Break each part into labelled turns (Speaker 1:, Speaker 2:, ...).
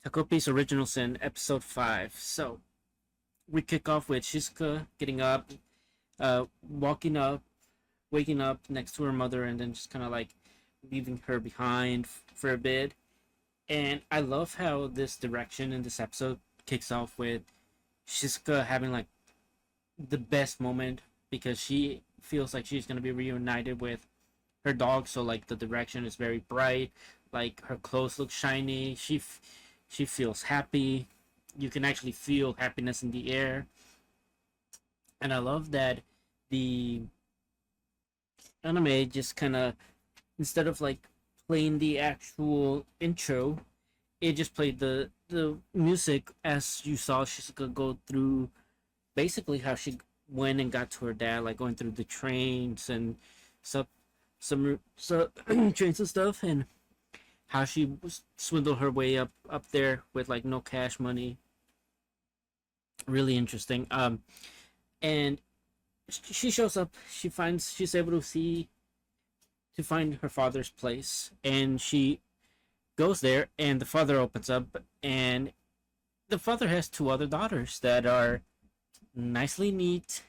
Speaker 1: Takopi's Original Sin, Episode 5. So, we kick off with Shizuka getting up, walking up, waking up next to her mother, and then just kind of like leaving her behind for a bit. And I love how this direction in this episode kicks off with Shizuka having like the best moment because she feels like she's going to be reunited with her dog. So, like, the direction is very bright, like, her clothes look shiny. She feels happy. You can actually feel happiness in the air. And I love that the anime just kind of, instead of like playing the actual intro, it just played the music as you saw Shizuka go through basically how she went and got to her dad, like going through the trains and some trains and stuff, and how she swindled her way up there with like no cash money. Really interesting. And she shows up. She's able to find her father's place, and she goes there, and the father opens up, and the father has two other daughters that are nicely neat,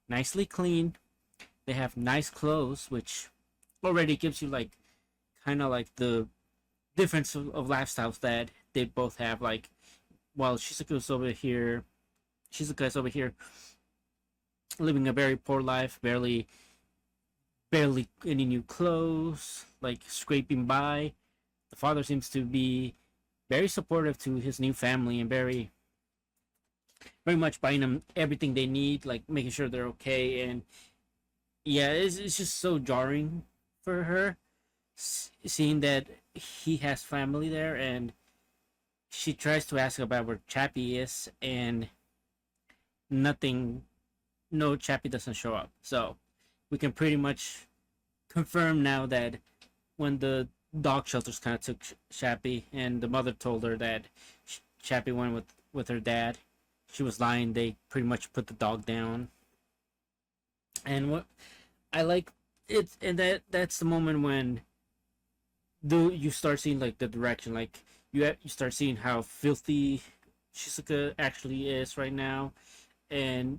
Speaker 1: nicely clean. They have nice clothes, which already gives you like kind of like the difference of lifestyles that they both have. Like, while Shizuka's over here living a very poor life, barely any new clothes, like scraping by. The father seems to be very supportive to his new family and very much buying them everything they need, like making sure they're okay. And yeah, it's just so jarring for her seeing that he has family there, and she tries to ask about where Chappie is, and nothing, no, Chappie doesn't show up. So we can pretty much confirm now that when the dog shelters kind of took Chappie, and the mother told her that Chappie went with her dad, she was lying. They pretty much put the dog down. And what I like it, and that's the moment when you start seeing like the direction, like you start seeing how filthy Shizuka actually is right now, and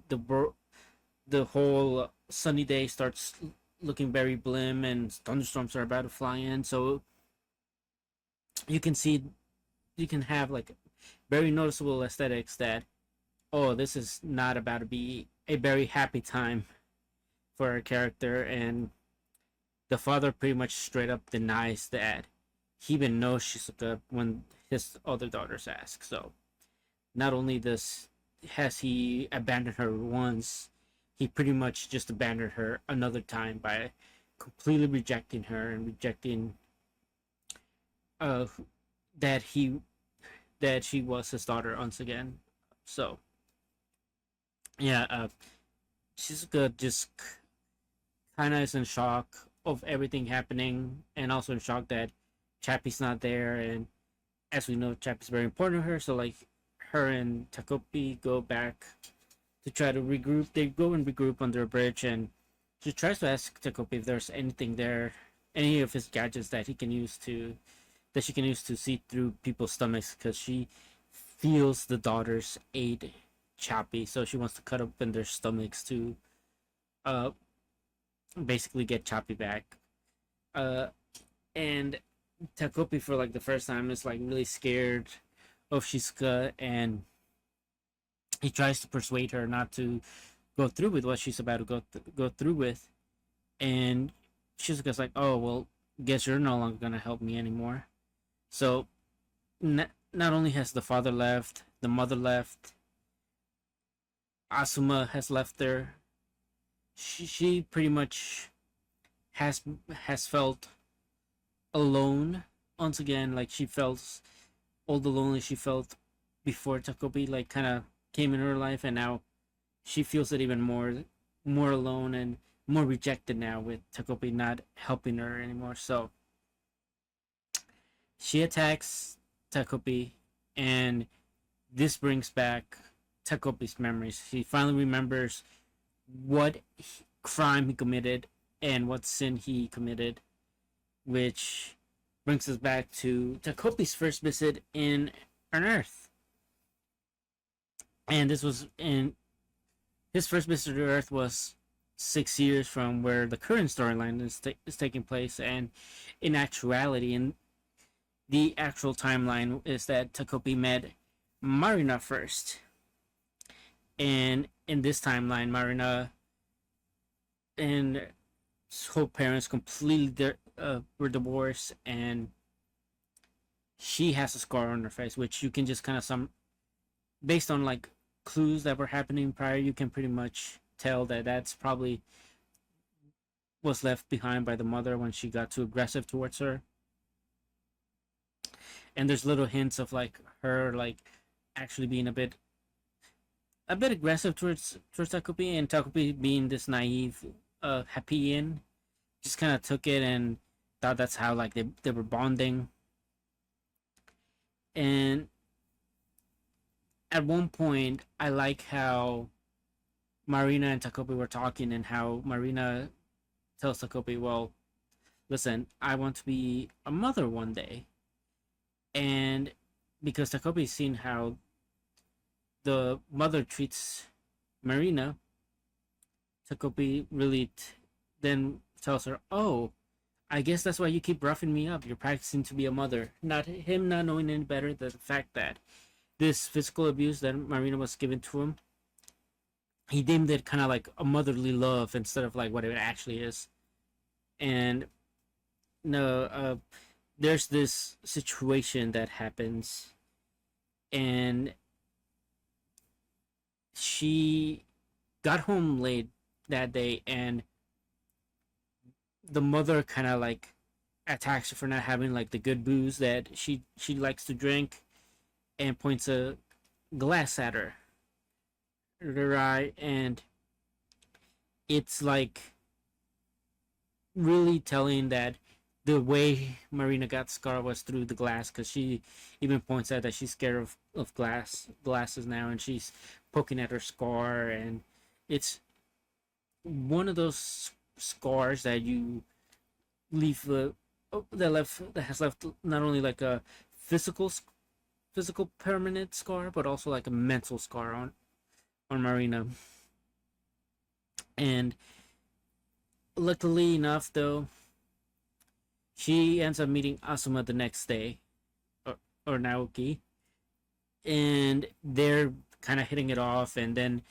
Speaker 1: the whole sunny day starts looking very blim, and thunderstorms are about to fly in. So you can see, you can have like very noticeable aesthetics that, oh, this is not about to be a very happy time for our character. And the father pretty much straight up denies that he even knows Shizuka when his other daughters ask. So not only has he abandoned her once, he pretty much just abandoned her another time by completely rejecting her and rejecting uh that she was his daughter once again. So yeah, Shizuka just kind of is in shock of everything happening, and also in shock that Chappie's not there. And as we know, Chappie's very important to her. So like, her and Takopi go back to try to regroup. They go and regroup under a bridge, and she tries to ask Takopi if there's anything there, any of his gadgets that she can use to see through people's stomachs, because she feels the daughters ate Chappie, so she wants to cut open their stomachs to uh basically get Chappie back. Uh, and Takopi, for like the first time, is like really scared of Shizuka, and he tries to persuade her not to go through with what she's about to go through with. And Shizuka's like, "Oh well, guess you're no longer gonna help me anymore." So not only has the father left, the mother left, Asuma has left there. She pretty much has has felt alone once again. Like, she felt all the lonely she felt before Takopi like kind of came in her life, and now she feels it even more alone and more rejected now with Takopi not helping her anymore. So she attacks Takopi, and this brings back Takopi's memories. He finally remembers what crime he committed and what sin he committed, which brings us back to Takopi's first visit in on Earth. And this was in his first visit to Earth was 6 years from where the current storyline is taking place. And in actuality, in the actual timeline, is that Takopi met Marina first. And in this timeline, Marina and her parents completely were divorced, and she has a scar on her face, which you can just kind of based on like clues that were happening prior, you can pretty much tell that that's probably was left behind by the mother when she got too aggressive towards her. And there's little hints of like her like actually being a bit aggressive towards Takopi, and Takopi being this naive Happy just kind of took it and thought that's how like they were bonding. And at one point, I like how Marina and Takopi were talking, and how Marina tells Takopi, well, listen, I want to be a mother one day. And because Takopi's seen how the mother treats Marina, Takopi really then tells her, oh, I guess that's why you keep roughing me up. You're practicing to be a mother. Not him not knowing any better, the fact that this physical abuse that Marina was given to him, he deemed it kind of like a motherly love instead of like what it actually is. And no, there's this situation that happens, and she got home late that day, and the mother kind of like attacks her for not having like the good booze that she likes to drink, and points a glass at her, right? And it's like really telling that the way Marina got scarred was through the glass, because she even points out that she's scared of glasses now, and she's poking at her scar. And it's one of those scars that you leave that has left not only like a physical permanent scar, but also like a mental scar on Marina. And luckily enough, though, she ends up meeting Asuma the next day, or Naoki, and they're kind of hitting it off. And then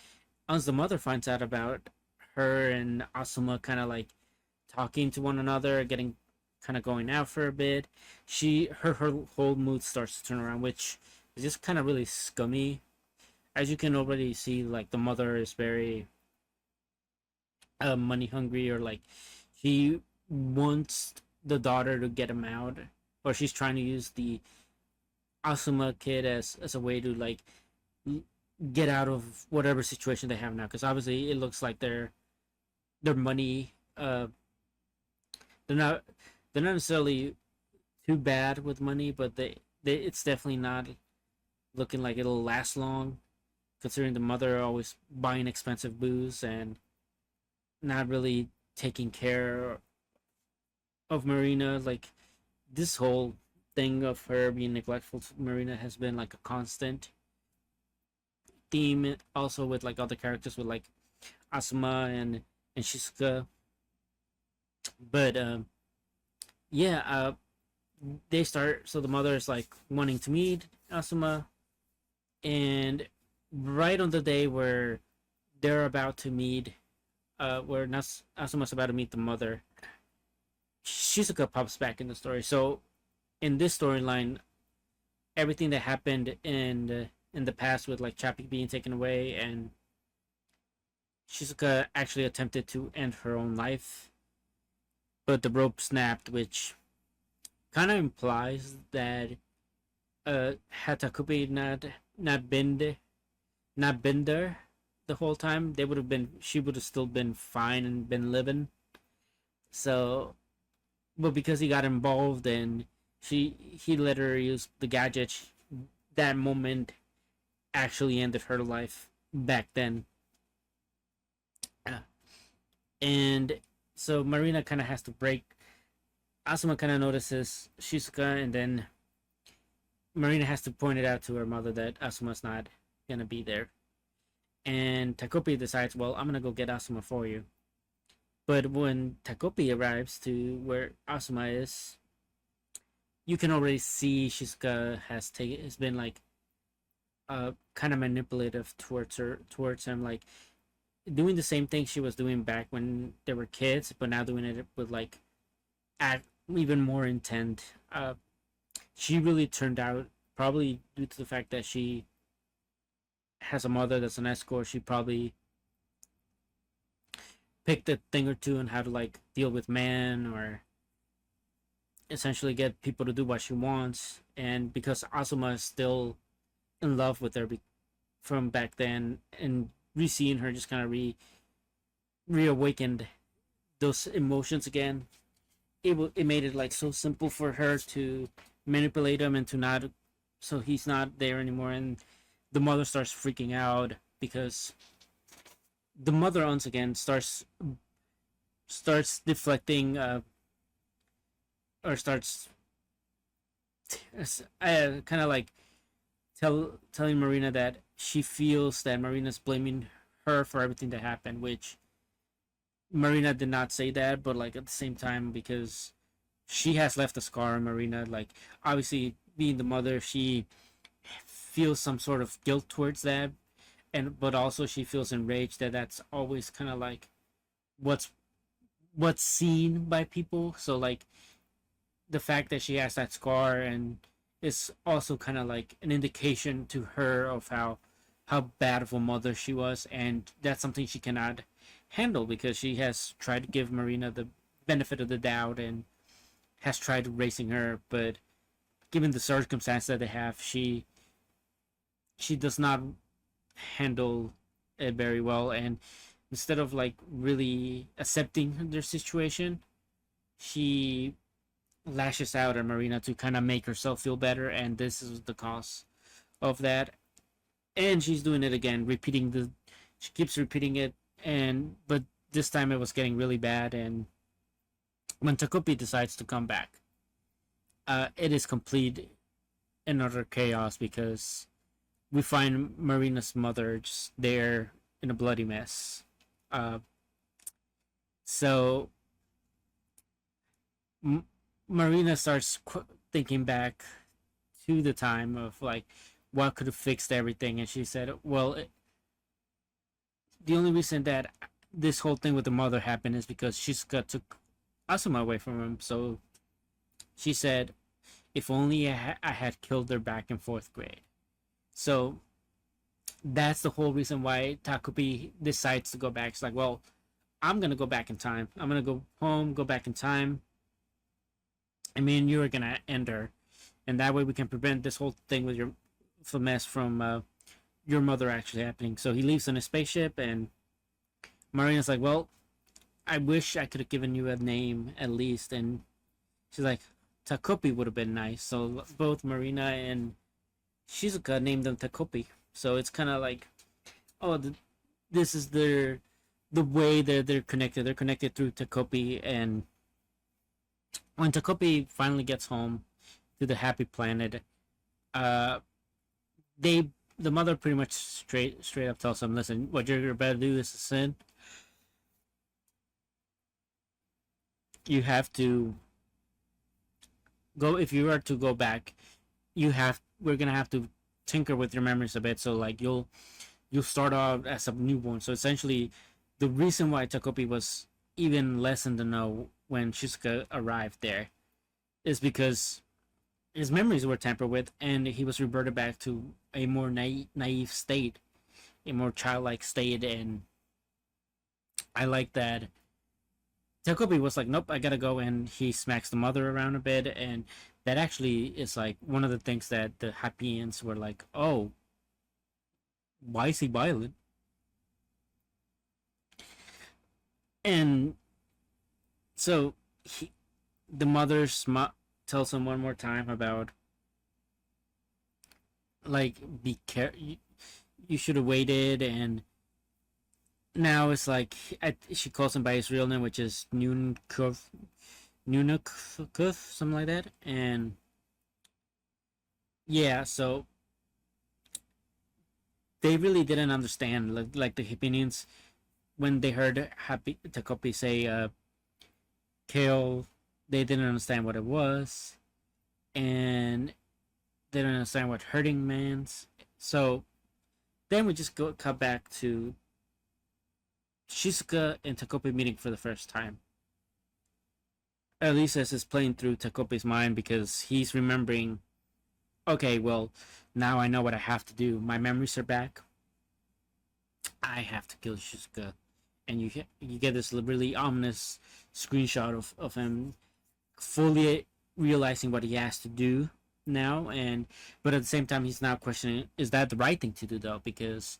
Speaker 1: once the mother finds out about her and Asuma kind of like talking to one another, getting kind of going out for a bit, her whole mood starts to turn around, which is just kind of really scummy. As you can already see, like the mother is very money hungry, or like she wants the daughter to get him out, or she's trying to use the Asuma kid as a way to like get out of whatever situation they have now, because obviously it looks like their money they're not necessarily too bad with money, but they it's definitely not looking like it'll last long, considering the mother always buying expensive booze and not really taking care of Marina. Like this whole thing of her being neglectful to Marina has been like a constant theme, also with like other characters, with like Asuma and Shizuka. But yeah, they start. So the mother is like wanting to meet Asuma, and right on the day where they're about to meet, where Asuma's about to meet the mother, Shizuka pops back in the story. So in this storyline, everything that happened in the past, with like Chappie being taken away, and Shizuka actually attempted to end her own life, but the rope snapped, which kind of implies that had Takopi not been there the whole time, she would have still been fine and been living. So, but because he got involved and he let her use the gadget, that moment actually ended her life back then. And so Marina kind of has to break Asuma kind of notices Shizuka, and then Marina has to point it out to her mother that Asuma's not gonna be there. And Takopi decides, well, I'm gonna go get Asuma for you. But when Takopi arrives to where Asuma is, you can already see Shizuka has been like kind of manipulative towards him, like doing the same thing she was doing back when they were kids, but now doing it with like act even more intent. She really turned out, probably due to the fact that she has a mother that's an escort. She probably picked a thing or two on how to like deal with men, or essentially get people to do what she wants. And because Asuma is still in love with her from back then, and re-seeing her just kind of reawakened those emotions again. It made it like so simple for her to manipulate him and to not, so he's not there anymore. And the mother starts freaking out because the mother once again starts deflecting, or starts kind of like telling Marina that she feels that Marina's blaming her for everything that happened, which Marina did not say that, but like at the same time, because she has left a scar on Marina, like obviously being the mother, she feels some sort of guilt towards that, and but also she feels enraged that that's always kind of like what's what's seen by people. So like the fact that she has that scar and is also kind of like an indication to her of how bad of a mother she was, and that's something she cannot handle because she has tried to give Marina the benefit of the doubt and has tried raising her, but given the circumstance that they have, she does not handle it very well. And instead of like really accepting their situation, she lashes out at Marina to kind of make herself feel better, and this is the cause of that. And she's doing it again, she keeps repeating it, and but this time it was getting really bad. And when Takopi decides to come back, it is complete and utter chaos because we find Marina's mother just there in a bloody mess. Uh, so Marina starts thinking back to the time of like what could have fixed everything, and she said, "Well, the only reason that this whole thing with the mother happened is because Shizuka took Asuma away from him." So she said, "If only I had killed her back in fourth grade." So that's the whole reason why Takopi decides to go back. It's like, well, I'm gonna go back in time. I'm gonna go home, go back in time. I mean, you're gonna end her, and that way we can prevent this whole thing with your mess from your mother actually happening. So he leaves on a spaceship, and Marina's like, "Well, I wish I could have given you a name at least." And she's like, "Takopi would have been nice." So both Marina and Shizuka named them Takopi. So it's kind of like, oh, this is the way that they're connected. They're connected through Takopi, and when Takopi finally gets home to the happy planet, uh, they the mother pretty much straight up tells him, "Listen, what you're about to do is a sin. You have to go. If you are to go back, we're gonna have to tinker with your memories a bit. So like you'll start off as a newborn." So essentially, the reason why Takopi was even less in the know when Shizuka arrived there is because his memories were tampered with, and he was reverted back to a more naive state, a more childlike state. And I like that Takopi was like, "Nope, I gotta go," and he smacks the mother around a bit, and that actually is like one of the things that the Happians were like, "Oh, why is he violent?" And so the mother tells him one more time about like be care you should have waited. And now it's like she calls him by his real name, which is Noon Nunukuf, something like that. And yeah, so they really didn't understand like the opinions when they heard Happy Takopi say kill. They didn't understand what it was, and they didn't understand what hurting meant. So then we just go cut back to Shizuka and Takopi meeting for the first time. At least as is playing through Takopi's mind because he's remembering, okay, well, now I know what I have to do. My memories are back. I have to kill Shizuka. And you get this really ominous screenshot of him fully realizing what he has to do now, and but at the same time he's now questioning, is that the right thing to do though? Because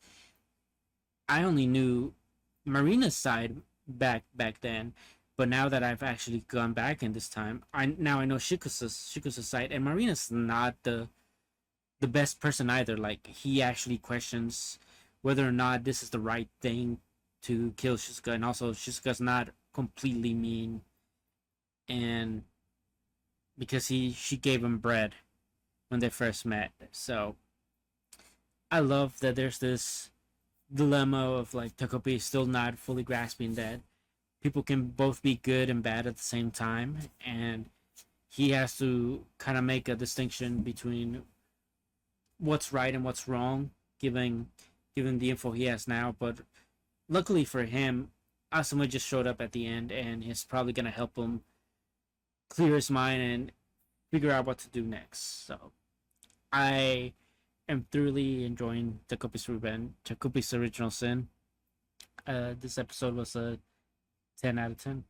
Speaker 1: I only knew Marina's side back then, but now that I've actually gone back in this time, I know Shikusa's side, and Marina's not the best person either. Like he actually questions whether or not this is the right thing to kill Shizuka, and also Shizuka's not completely mean, and because she gave him bread when they first met. So I love that there's this dilemma of like Takopi still not fully grasping that people can both be good and bad at the same time, and he has to kind of make a distinction between what's right and what's wrong, given the info he has now. But luckily for him, Asuma just showed up at the end, and is probably gonna help him clear his mind and figure out what to do next. So I am thoroughly enjoying Takopi's Revenge, Takopi's Original Sin. This episode was a 10 out of 10.